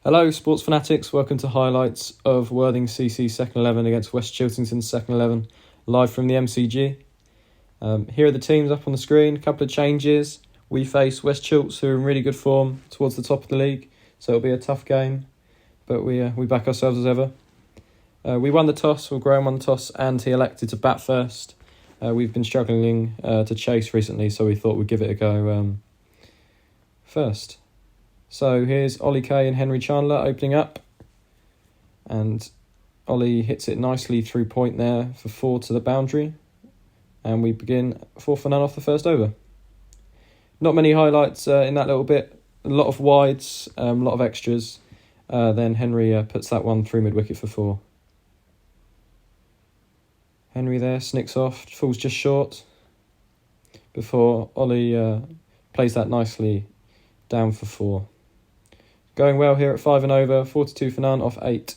Hello, sports fanatics. Welcome to highlights of Worthing CC second 11 against West Chiltington second 11, live from the MCG. Here are the teams up on the screen. A couple of changes. We face West Chilts, who are in really good form towards the top of the league, so it'll be a tough game. But we back ourselves as ever. We won the toss. Graham won the toss, and he elected to bat first. We've been struggling to chase recently, so we thought we'd give it a go first. So here's Ollie Kay and Henry Chandler opening up. And Ollie hits it nicely through point there for 4 to the boundary. And we begin 4 for none off the first over. Not many highlights in that little bit. A lot of wides, a lot of extras. Then Henry puts that one through mid-wicket for 4. Henry there snicks off, falls just short. Before Ollie plays that nicely down for 4. Going well here at 5 and over, 42 for none off 8.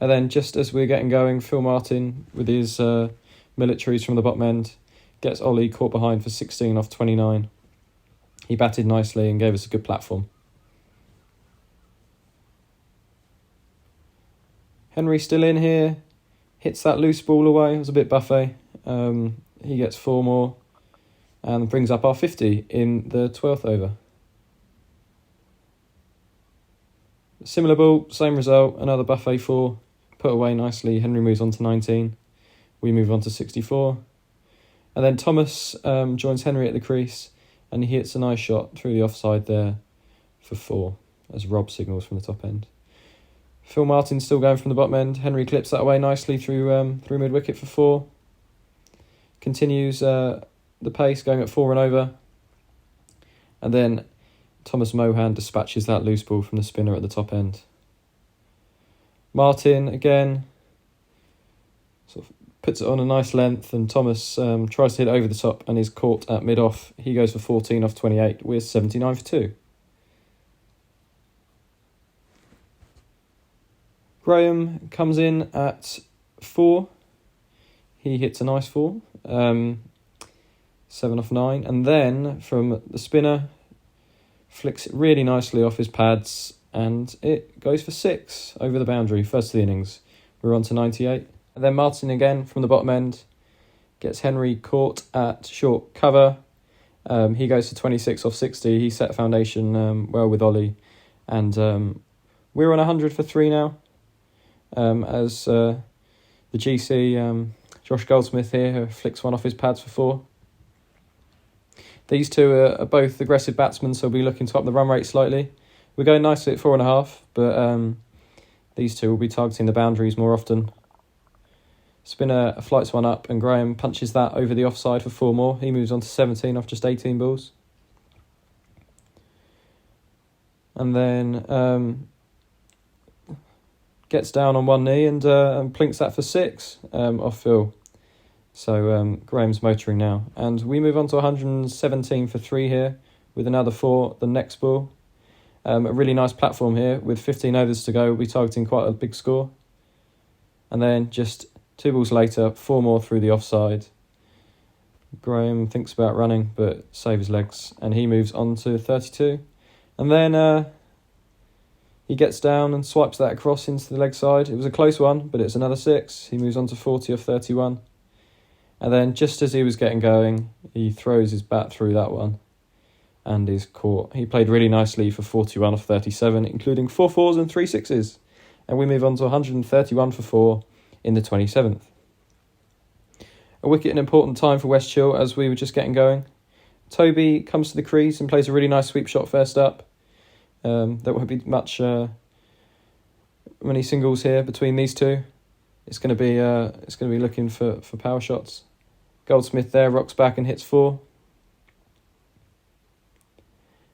And then just as we're getting going, Phil Martin with his militaries from the bottom end gets Ollie caught behind for 16 off 29. He batted nicely and gave us a good platform. Henry still in here, hits that loose ball away. It was a bit buffet. He gets 4 more and brings up our 50 in the 12th over. Similar ball, same result, another buffet 4, put away nicely. Henry moves on to 19. We move on to 64. And then Thomas joins Henry at the crease, and he hits a nice shot through the offside there for 4, as Rob signals from the top end. Phil Martin still going from the bottom end. Henry clips that away nicely through mid-wicket for 4. Continues the pace, going at 4 and over. And then Thomas Mohan dispatches that loose ball from the spinner at the top end. Martin, again, sort of puts it on a nice length, and Thomas tries to hit it over the top and is caught at mid-off. He goes for 14 off 28 with 79 for 2. Graham comes in at 4. He hits a nice 4, 7 off 9. And then from the spinner, flicks it really nicely off his pads, and it goes for 6 over the boundary, first of the innings. We're on to 98. And then Martin again from the bottom end gets Henry caught at short cover. He goes for 26 off 60. He set foundation well with Ollie. And we're on 100 for 3 now. As the GC, Josh Goldsmith here, flicks one off his pads for 4. These two are both aggressive batsmen, so we'll be looking to up the run rate slightly. We're going nicely at 4.5, but these two will be targeting the boundaries more often. Spinner flights one up, and Graham punches that over the offside for 4 more. He moves on to 17 off just 18 balls. And then gets down on one knee and plinks that for 6 off Phil. So Graham's motoring now. And we move on to 117 for 3 here with another 4 the next ball. A really nice platform here with 15 overs to go. We'll be targeting quite a big score. And then just 2 balls later, 4 more through the offside. Graham thinks about running but saves his legs, and he moves on to 32. And then he gets down and swipes that across into the leg side. It was a close one, but it's another 6. He moves on to 40 off 31. And then just as he was getting going, he throws his bat through that one and is caught. He played really nicely for 41 off 37, including 4 4s and 3 6s. And we move on to 131 for 4 in the 27th. A wicket an important time for West Chill as we were just getting going. Toby comes to the crease and plays a really nice sweep shot first up. There won't be many singles here between these two. It's going to be looking for power shots. Goldsmith there rocks back and hits 4.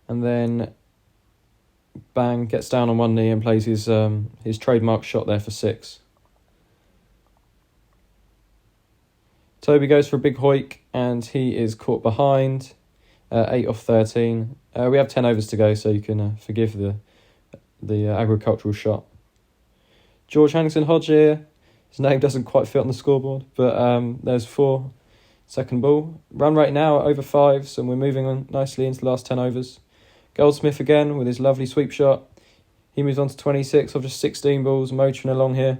And then bang, gets down on one knee and plays his trademark shot there for 6. Toby goes for a big hoik and he is caught behind, 8 off 13. We have 10 overs to go, so you can forgive the agricultural shot. George Hanningson Hodge here. His name doesn't quite fit on the scoreboard, but there's 4, second ball. Run rate now over 5, and we're moving on nicely into the last 10 overs. Goldsmith again with his lovely sweep shot. He moves on to 26 off just 16 balls, motoring along here.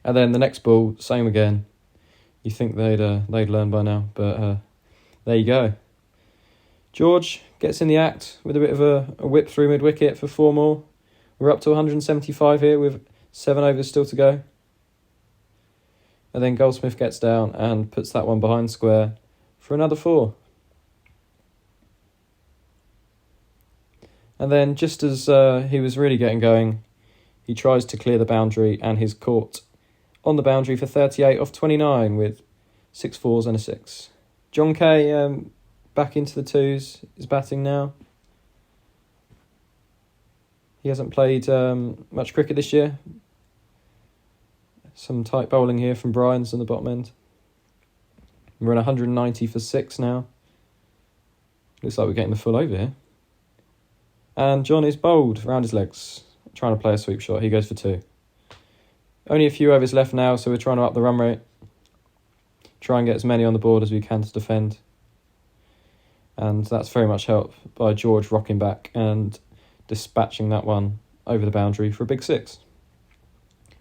And then the next ball, same again. You think they'd learn by now, but there you go. George gets in the act with a bit of a whip through mid-wicket for 4 more. We're up to 175 here with 7 overs still to go. And then Goldsmith gets down and puts that one behind square for another 4. And then just as he was really getting going, he tries to clear the boundary and he's caught on the boundary for 38 off 29 with 6 fours and a 6. John Kay back into the 2s is batting now. He hasn't played much cricket this year. Some tight bowling here from Bryans in the bottom end. We're on 190 for 6 now. Looks like we're getting the full over here. And John is bowled around his legs, trying to play a sweep shot. He goes for 2. Only a few overs left now, so we're trying to up the run rate. Try and get as many on the board as we can to defend. And that's very much helped by George rocking back and dispatching that one over the boundary for a big 6.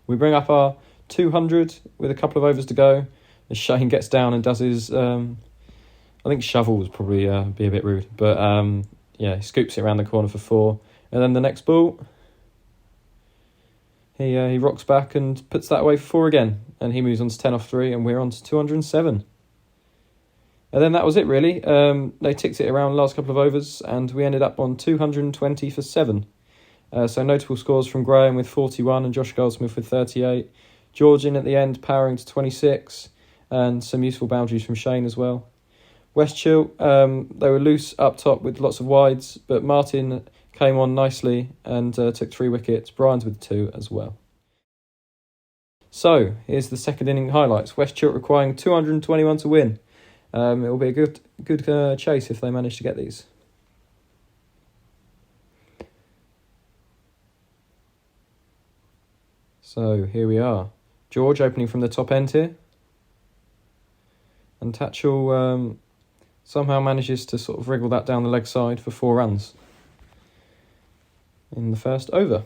We bring up our 200 with a couple of overs to go. As Shane gets down and does his... I think shovel would probably be a bit rude. But yeah, he scoops it around the corner for 4. And then the next ball... He rocks back and puts that away for 4 again. And he moves on to 10 off 3 and we're on to 207. And then that was it really. They ticked it around the last couple of overs and we ended up on 220 for 7. So notable scores from Graham with 41 and Josh Goldsmith with 38. George in at the end powering to 26 and some useful boundaries from Shane as well. West Chill, they were loose up top with lots of wides, but Martin came on nicely and took 3 wickets. Bryans with 2 as well. So, here's the second inning highlights. West Chill requiring 221 to win. It will be a good chase if they manage to get these. So, here we are. George opening from the top end here. And Tatchell somehow manages to sort of wriggle that down the leg side for 4 runs in the first over.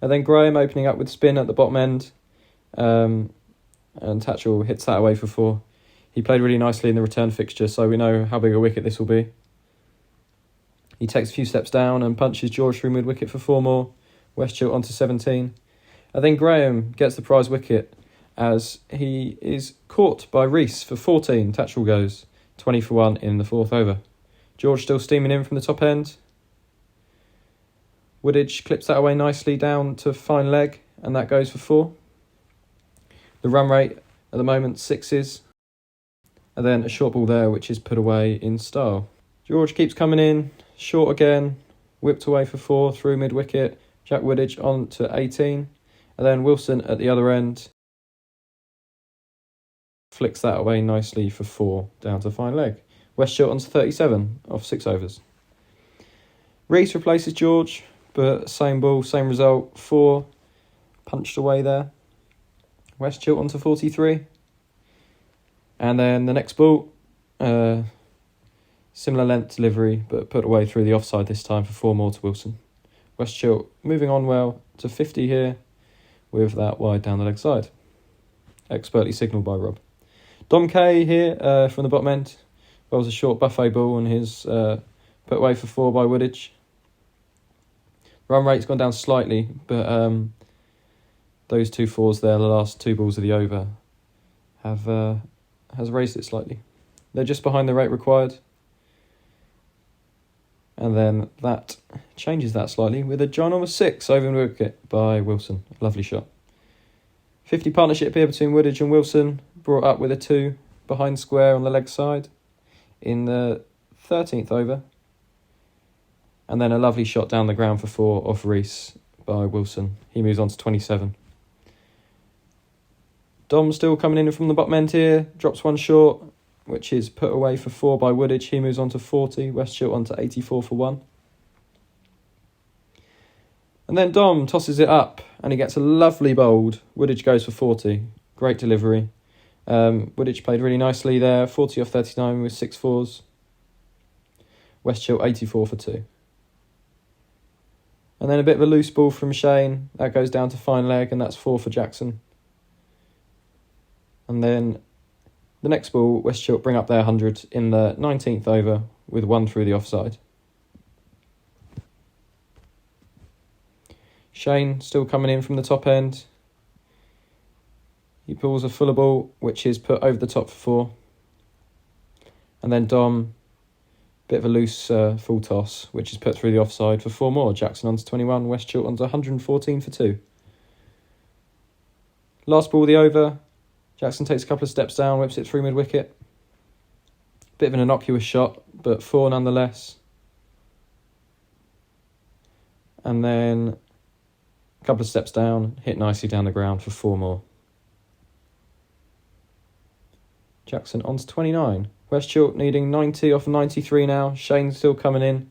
And then Graham opening up with spin at the bottom end. And Tatchell hits that away for 4. He played really nicely in the return fixture, so we know how big a wicket this will be. He takes a few steps down and punches George through mid-wicket for 4 more. West Chill on to 17. And then Graham gets the prize wicket as he is caught by Rees for 14. Tatchell goes 20 for 1 in the 4th over. George still steaming in from the top end. Woodage clips that away nicely down to fine leg, and that goes for 4. The run rate at the moment 6s. And then a short ball there, which is put away in style. George keeps coming in, short again, whipped away for 4 through mid-wicket. Jack Woodage on to 18. And then Wilson at the other end flicks that away nicely for 4 down to fine leg. West Chill on to 37 off 6 overs. Rees replaces George, but same ball, same result. 4 punched away there. West Chill on to 43. And then the next ball, similar length delivery, but put away through the offside this time for 4 more to Wilson. West Chill moving on well to 50 here with that wide down the leg side. Expertly signalled by Rob. Dom Kay here from the bottom end. Bowls a short buffet ball and his put away for 4 by Woodage. Run rate's gone down slightly, but those 2 4s there, the last 2 balls of the over, has raised it slightly. They're just behind the rate required. And then that changes that slightly with a ginormous 6 over wicket by Wilson. Lovely shot. 50 partnership here between Woodage and Wilson, brought up with a 2 behind square on the leg side in the 13th over. And then a lovely shot down the ground for 4 off Rees by Wilson. He moves on to 27. Dom still coming in from the bottom end here, drops 1 short, which is put away for 4 by Woodage. He moves on to 40. West Chill on to 84 for 1. And then Dom tosses it up and he gets a lovely bowled. Woodage goes for 40. Great delivery. Woodage played really nicely there. 40 off 39 with 6 4s. West Chill 84 for 2. And then a bit of a loose ball from Shane. That goes down to fine leg, and that's 4 for Jackson. And then the next ball, West Chilt bring up their 100 in the 19th over with 1 through the offside. Shane still coming in from the top end. He pulls a fuller ball, which is put over the top for 4. And then Dom, bit of a loose full toss, which is put through the offside for 4 more. Jackson onto 21, West Chilt onto 114 for 2. Last ball of the over. Jackson takes a couple of steps down, whips it through mid-wicket. Bit of an innocuous shot, but 4 nonetheless. And then a couple of steps down, hit nicely down the ground for 4 more. Jackson onto 29. West Chilt needing 90 off 93 now. Shane still coming in.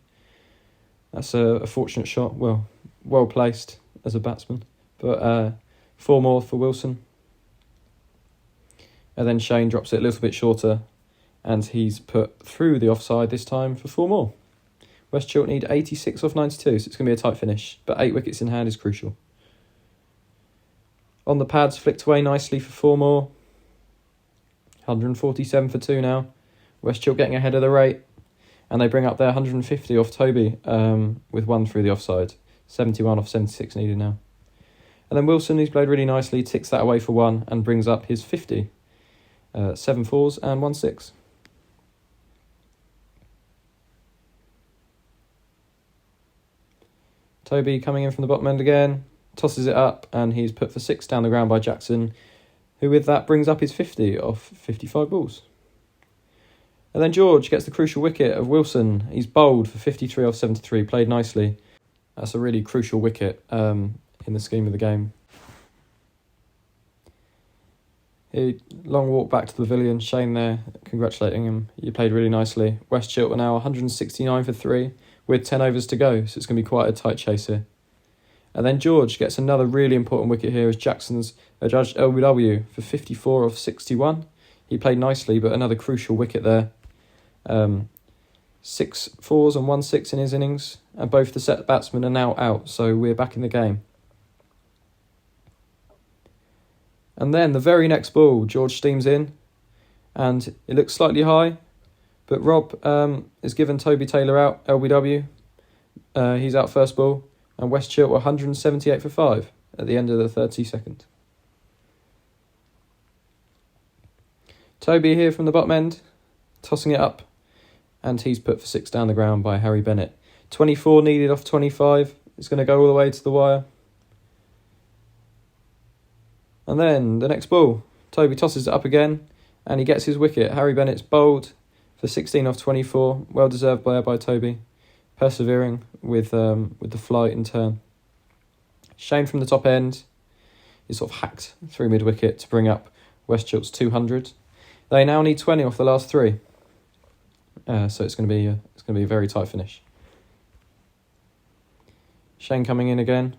That's a fortunate shot. Well placed as a batsman. But 4 more for Wilson. And then Shane drops it a little bit shorter. And he's put through the offside this time for 4 more. West Chilt need 86 off 92, so it's going to be a tight finish. But 8 wickets in hand is crucial. On the pads, flicked away nicely for 4 more. 147 for 2 now. West Chilt getting ahead of the rate. And they bring up their 150 off Toby with 1 through the offside. 71 off 76 needed now. And then Wilson, who's played really nicely, ticks that away for 1 and brings up his 50. 7 fours and 1 6. Toby coming in from the bottom end again. Tosses it up and he's put for 6 down the ground by Jackson, who with that brings up his 50 off 55 balls. And then George gets the crucial wicket of Wilson. He's bowled for 53 off 73, played nicely. That's a really crucial wicket in the scheme of the game. Long walk back to the pavilion. Shane there congratulating him. You played really nicely. West Chilt are now 169 for 3 with 10 overs to go, so it's going to be quite a tight chase here. And then George gets another really important wicket here as Jackson's adjudged LBW for 54 off 61. He played nicely, but another crucial wicket there. 6 fours and 1 6 in his innings, and both the set batsmen are now out, so we're back in the game. And then the very next ball, George steams in, and it looks slightly high, but Rob has given Toby Taylor out, LBW. He's out first ball, and West Chilt were 178 for 5 at the end of the 32nd. Toby here from the bottom end, tossing it up, and he's put for 6 down the ground by Harry Bennett. 24 needed off 25. It's going to go all the way to the wire. And then the next ball, Toby tosses it up again, and he gets his wicket. Harry Bennett's bowled for 16 off 24. Well deserved by Toby, persevering with the flight in turn. Shane from the top end is sort of hacked through mid wicket to bring up West Chilt's 200. They now need 20 off the last 3, so it's going to be a very tight finish. Shane coming in again.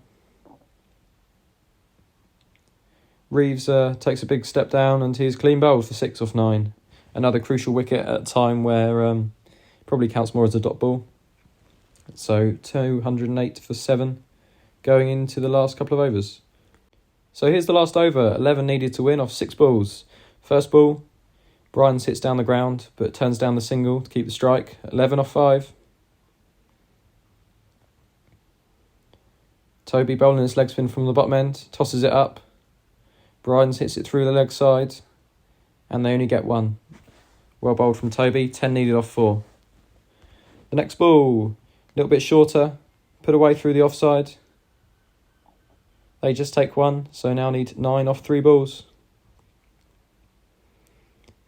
Reeves takes a big step down and he's clean bowled for 6 off 9. Another crucial wicket at a time where probably counts more as a dot ball. So 208 for 7 going into the last couple of overs. So here's the last over. 11 needed to win off 6 balls. First ball, Brian sits down the ground but turns down the single to keep the strike. 11 off 5. Toby bowling his leg spin from the bottom end, tosses it up. Brian hits it through the leg side, and they only get 1. Well bowled from Toby, 10 needed off 4. The next ball, a little bit shorter, put away through the offside. They just take 1, so now need 9 off 3 balls.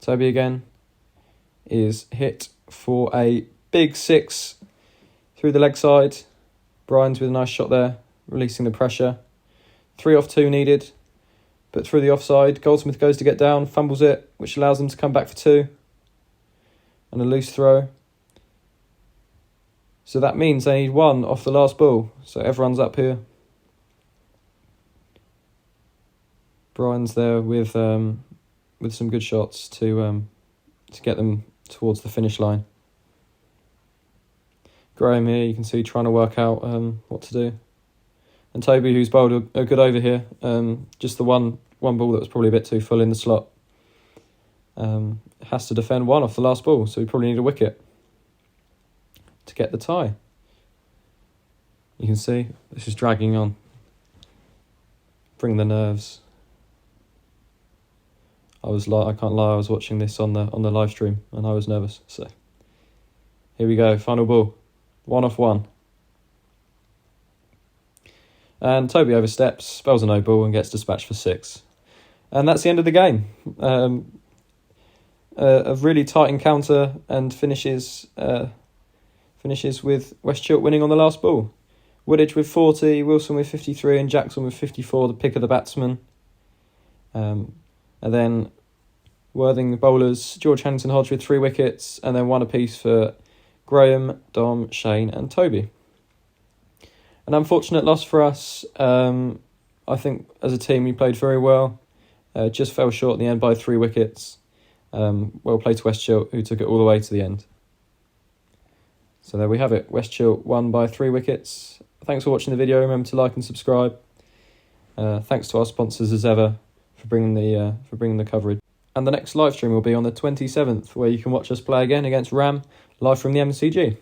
Toby again is hit for a big 6 through the leg side. Brian's with a nice shot there, releasing the pressure. 3 off 2 needed. But through the offside, Goldsmith goes to get down, fumbles it, which allows them to come back for 2. And a loose throw. So that means they need 1 off the last ball. So everyone's up here. Brian's there with some good shots to get them towards the finish line. Graham here, you can see trying to work out what to do. And Toby, who's bowled a good over here, just the one ball that was probably a bit too full in the slot, has to defend one off the last ball, so we probably need a wicket to get the tie. You can see this is dragging on. Bring the nerves. I can't lie, I was watching this on the live stream and I was nervous. So here we go, final ball, 1 off 1. And Toby oversteps, bowls a no ball and gets dispatched for 6. And that's the end of the game. A really tight encounter, and finishes with West Chilt winning on the last ball. Woodage with 40, Wilson with 53 and Jackson with 54, the pick of the batsman. And then Worthing the bowlers, George Hannington Hodge with 3 wickets, and then 1 apiece for Graham, Dom, Shane and Toby. An unfortunate loss for us. I think as a team we played very well. Just fell short in the end by 3 wickets. Well played to West Chilt, who took it all the way to the end. So there we have it. West Chilt won by 3 wickets. Thanks for watching the video. Remember to like and subscribe. Thanks to our sponsors as ever for bringing the coverage. And the next live stream will be on the 27th, where you can watch us play again against Ram live from the MCG.